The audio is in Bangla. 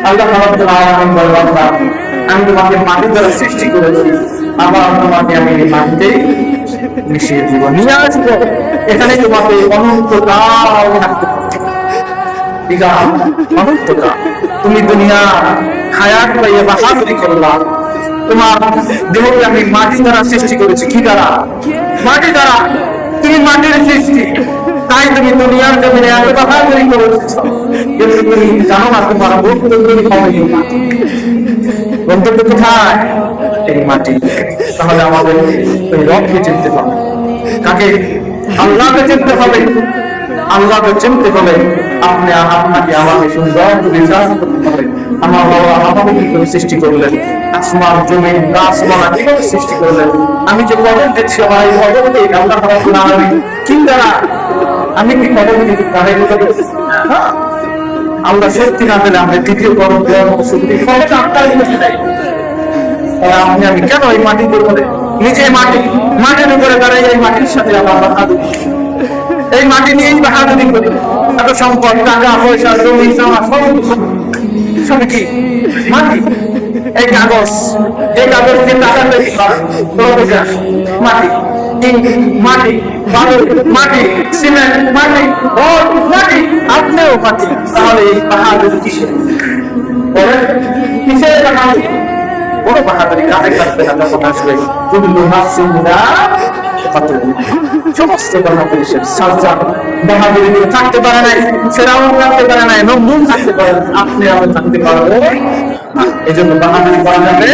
আল্লাহ রাব্বুল আলামিন বলেন, আমি তোমাকে মাটি দ্বারা সৃষ্টি করেছি, আবার তোমাকে আমি মাটিতে মিশিয়ে দিব, নিয়ে আসবো, এখানে তোমাকে অনন্তকাল থাকতে হবে। অনন্তকাল তুমি দুনিয়া হায়াত পাইয়া বাহাদুরি করলা, তোমার দেহকে আমি মাটি দ্বারা সৃষ্টি করেছি। কি দ্বারা? মাটি দ্বারা। তুমি মাটির সৃষ্টি, তাই তুমি দুনিয়ার জমিনে এত বাহাদুরি করেছ, কিন্তু তুমি জানো না তোমার গন্তব্য হবে মাটি। গন্তব্য কোথায়? এই মাটি। তাহলে আমাদের ওই রবকে চিনতে হবে। কাকে? আল্লাহকে চিনতে হবে। আল্লাহকে চিনতে হলে আপনি আপনাকে আমাকে সুন্দর বিশ্বাস করতে হবে। আমার বাবা আমাকে কি করে সৃষ্টি করলেন? আসমান জমিন গাছপালা কিভাবে সৃষ্টি করলেন? আমি যে কদম দিচ্ছি আমার এই কদমকে আল্লাহ রাব্বুল আলামিন কি দ্বারা? আমি কি কদম দিতে পারি? আল্লাহ শক্তি না পেলে আমরা দ্বিতীয় কদম দেওয়ার মতো শক্তি ক্ষমতা আপনার কাছে নাই। আপনি আমি কেন এই মাটি করবো? নিজে মাটি, মাটির উপরে দাঁড়াই এই মাটির সাথে আমার বাহাদুরি, এই মাটি নিয়েই বাহাদুরি করি। এত সম্পদ, টাকা পয়সা, জমি জমা সব কি মাটি। এই কাগজ, এই কাগজ দিয়ে টাকা তৈরি করা মাটি, মাটি, বালু মাটি, সিমেন্ট মাটি, মাটি, আপনিও মাটি। তাহলে এই বাহাদুরি কিসের? কিসের বাহাদুরি? বড় বাহাদুরি কাজে কাটবে না যখন আসবে কুল্লু নাফসিন সমস্ত বাহাদুরি বাহাদুরি থাকতে পারে নাই, ফেরাউন থাকতে পারে নাই, নমরুদ থাকতে পারে, আপনি আমি থাকতে পারবো। এই জন্য বাহাদুরি করা যাবে